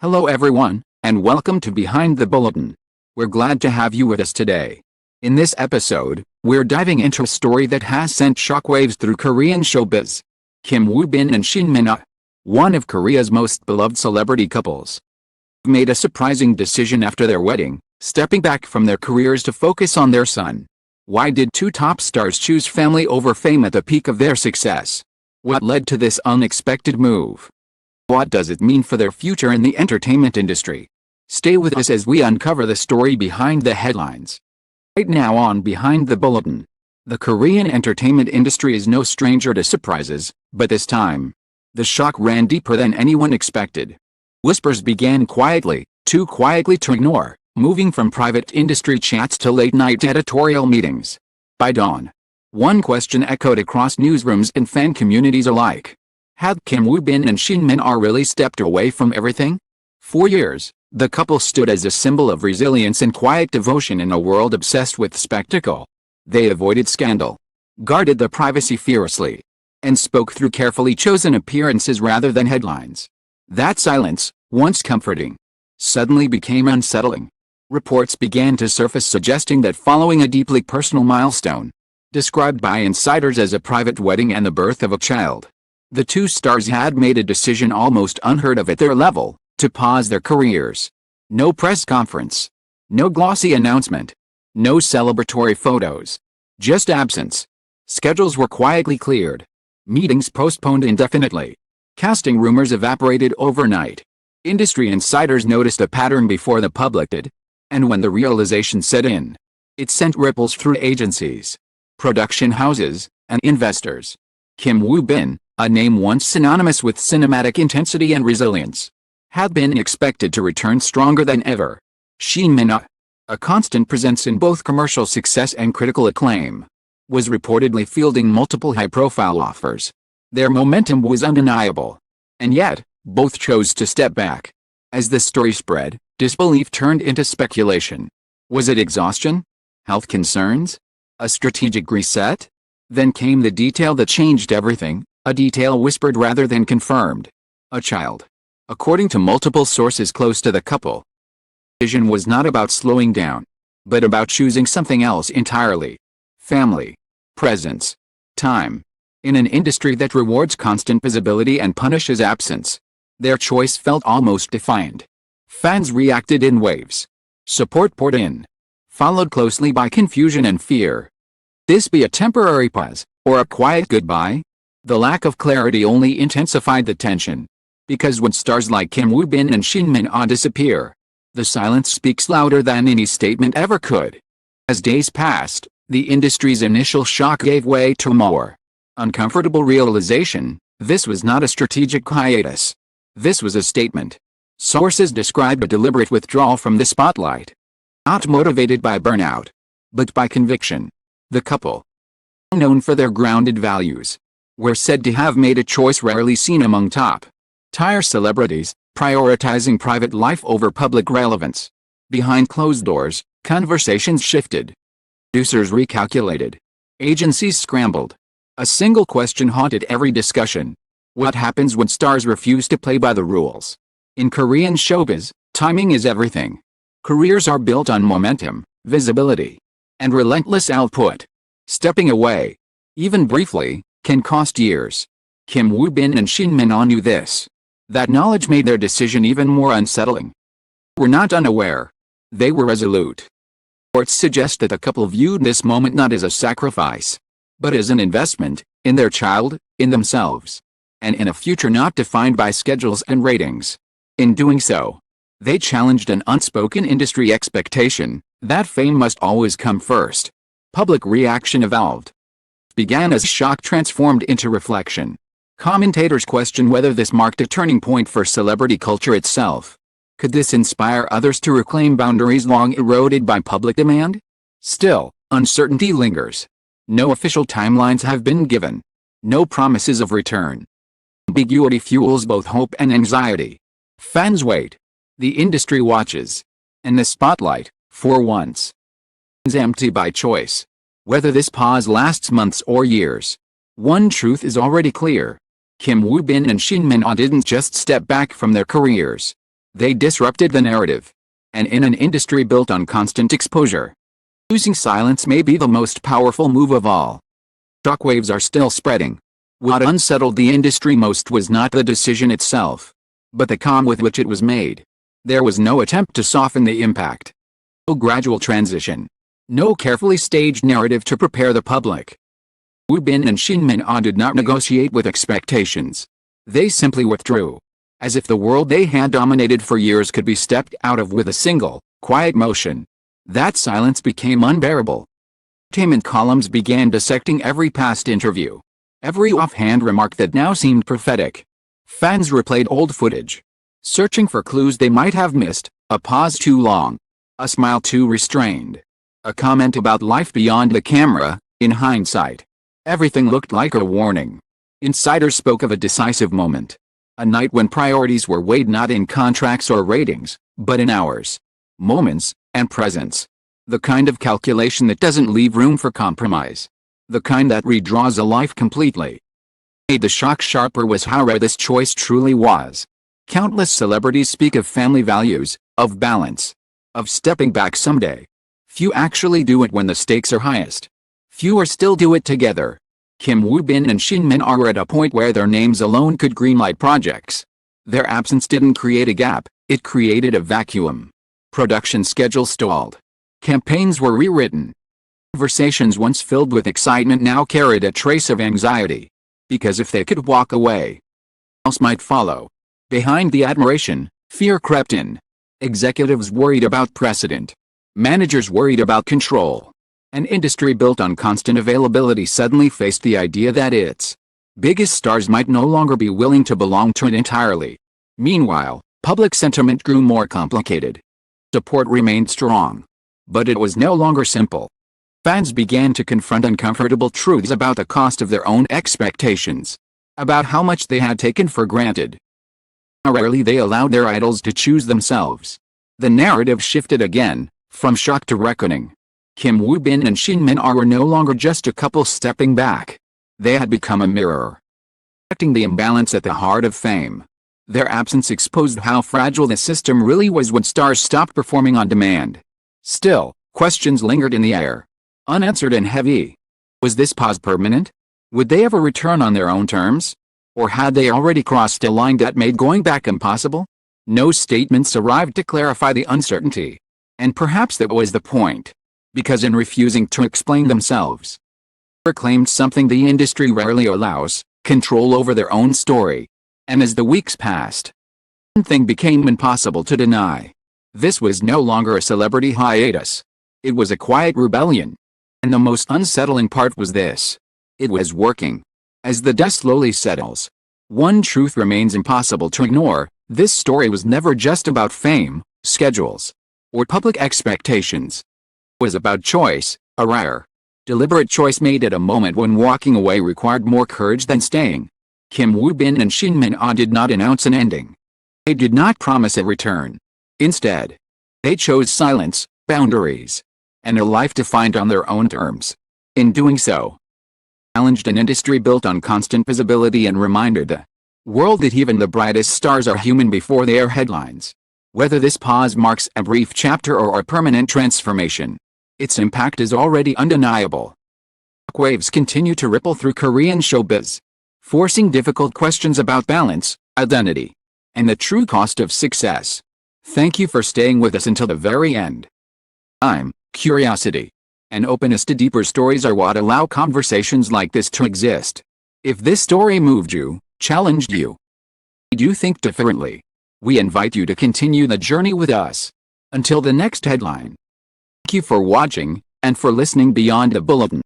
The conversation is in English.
Hello everyone, and welcome to Behind the Bulletin. We're glad to have you with us today. In this episode, we're diving into a story that has sent shockwaves through Korean showbiz. Kim Woo-bin and Shin Min-ah, one of Korea's most beloved celebrity couples, made a surprising decision after their wedding, stepping back from their careers to focus on their son. Why did two top stars choose family over fame at the peak of their success? What led to this unexpected move? What does it mean for their future in the entertainment industry? Stay with us as we uncover the story behind the headlines. Right now on Behind the Bulletin. The Korean entertainment industry is no stranger to surprises, but this time, the shock ran deeper than anyone expected. Whispers began quietly, too quietly to ignore, moving from private industry chats to late-night editorial meetings. By dawn, one question echoed across newsrooms and fan communities alike. Had Kim Woo-bin and Shin Min-ah really stepped away from everything? For years, the couple stood as a symbol of resilience and quiet devotion in a world obsessed with spectacle. They avoided scandal, guarded their privacy fiercely, and spoke through carefully chosen appearances rather than headlines. That silence, once comforting, suddenly became unsettling. Reports began to surface suggesting that following a deeply personal milestone, described by insiders as a private wedding and the birth of a child, the two stars had made a decision almost unheard of at their level, to pause their careers. No press conference, no glossy announcement, no celebratory photos, just absence. Schedules were quietly cleared, meetings postponed indefinitely, casting rumors evaporated overnight. Industry insiders noticed a pattern before the public did, and when the realization set in, it sent ripples through agencies, production houses, and investors. Kim Woo-bin, a name once synonymous with cinematic intensity and resilience, had been expected to return stronger than ever. Shin Min-ah, a constant presence in both commercial success and critical acclaim, was reportedly fielding multiple high-profile offers. Their momentum was undeniable. And yet, both chose to step back. As the story spread, disbelief turned into speculation. Was it exhaustion? Health concerns? A strategic reset? Then came the detail that changed everything. A detail whispered rather than confirmed. A child. According to multiple sources close to the couple, the decision was not about slowing down, but about choosing something else entirely. Family. Presence. Time. In an industry that rewards constant visibility and punishes absence, their choice felt almost defiant. Fans reacted in waves. Support poured in, followed closely by confusion and fear. This be a temporary pause, or a quiet goodbye? The lack of clarity only intensified the tension. Because when stars like Kim Woo-bin and Shin Min-ah disappear, the silence speaks louder than any statement ever could. As days passed, the industry's initial shock gave way to more uncomfortable realization. This was not a strategic hiatus. This was a statement. Sources described a deliberate withdrawal from the spotlight. Not motivated by burnout, but by conviction. The couple, known for their grounded values, were said to have made a choice rarely seen among top-tier celebrities, prioritizing private life over public relevance. Behind closed doors, conversations shifted. Producers recalculated. Agencies scrambled. A single question haunted every discussion. What happens when stars refuse to play by the rules? In Korean showbiz, timing is everything. Careers are built on momentum, visibility, and relentless output. Stepping away, even briefly, can cost years. Kim Woo-bin and Shin Min-ah knew this. That knowledge made their decision even more unsettling. Were not unaware. They were resolute. Reports suggest that the couple viewed this moment not as a sacrifice, but as an investment, in their child, in themselves, and in a future not defined by schedules and ratings. In doing so, they challenged an unspoken industry expectation, that fame must always come first. Public reaction evolved. Began as shock transformed into reflection. Commentators questioned whether this marked a turning point for celebrity culture itself. Could this inspire others to reclaim boundaries long eroded by public demand? Still, uncertainty lingers. No official timelines have been given. No promises of return. Ambiguity fuels both hope and anxiety. Fans wait. The industry watches. And the spotlight, for once, is empty by choice. Whether this pause lasts months or years, one truth is already clear. Kim Woo-bin and Shin Min-ah didn't just step back from their careers. They disrupted the narrative. And in an industry built on constant exposure, choosing silence may be the most powerful move of all. Shockwaves are still spreading. What unsettled the industry most was not the decision itself, but the calm with which it was made. There was no attempt to soften the impact. No gradual transition. No carefully staged narrative to prepare the public. Woo Bin and Shin did not negotiate with expectations. They simply withdrew, as if the world they had dominated for years could be stepped out of with a single, quiet motion. That silence became unbearable. Entertainment columns began dissecting every past interview, every offhand remark that now seemed prophetic. Fans replayed old footage, searching for clues they might have missed: a pause too long, a smile too restrained, a comment about life beyond the camera. In hindsight, everything looked like a warning. Insiders spoke of a decisive moment, a night when priorities were weighed not in contracts or ratings, but in hours, moments, and presence. The kind of calculation that doesn't leave room for compromise. The kind that redraws a life completely. Made the shock sharper was how rare this choice truly was. Countless celebrities speak of family values, of balance, of stepping back someday. Few actually do it when the stakes are highest. Fewer still do it together. Woo Bin and Shin are at a point where their names alone could greenlight projects. Their absence didn't create a gap, it created a vacuum. Production schedules stalled. Campaigns were rewritten. Conversations once filled with excitement now carried a trace of anxiety. Because if they could walk away, else might follow. Behind the admiration, fear crept in. Executives worried about precedent. Managers worried about control. An industry built on constant availability suddenly faced the idea that its biggest stars might no longer be willing to belong to it entirely. Meanwhile, public sentiment grew more complicated. Support remained strong, but it was no longer simple. Fans began to confront uncomfortable truths about the cost of their own expectations, about how much they had taken for granted. How rarely they allowed their idols to choose themselves. The narrative shifted again, from shock to reckoning. Woo Bin and Shin were no longer just a couple stepping back. They had become a mirror, reflecting the imbalance at the heart of fame. Their absence exposed how fragile the system really was when stars stopped performing on demand. Still, questions lingered in the air, unanswered and heavy. Was this pause permanent? Would they ever return on their own terms? Or had they already crossed a line that made going back impossible? No statements arrived to clarify the uncertainty. And perhaps that was the point. Because in refusing to explain themselves, they reclaimed something the industry rarely allows: control over their own story. And as the weeks passed, one thing became impossible to deny. This was no longer a celebrity hiatus. It was a quiet rebellion. And the most unsettling part was this: it was working. As the dust slowly settles, one truth remains impossible to ignore: this story was never just about fame, schedules, or public expectations. It was about choice, a rare, deliberate choice made at a moment when walking away required more courage than staying. Woo Bin and Shin did not announce an ending. They did not promise a return. Instead, they chose silence, boundaries, and a life defined on their own terms. In doing so, they challenged an industry built on constant visibility and reminded the world that even the brightest stars are human before they are headlines. Whether this pause marks a brief chapter or a permanent transformation, its impact is already undeniable. Shockwaves continue to ripple through Korean showbiz, forcing difficult questions about balance, identity, and the true cost of success. Thank you for staying with us until the very end. Curiosity and openness to deeper stories are what allow conversations like this to exist. If this story moved you, challenged you, made you think differently, we invite you to continue the journey with us. Until the next headline. Thank you for watching, and for listening beyond the bulletin.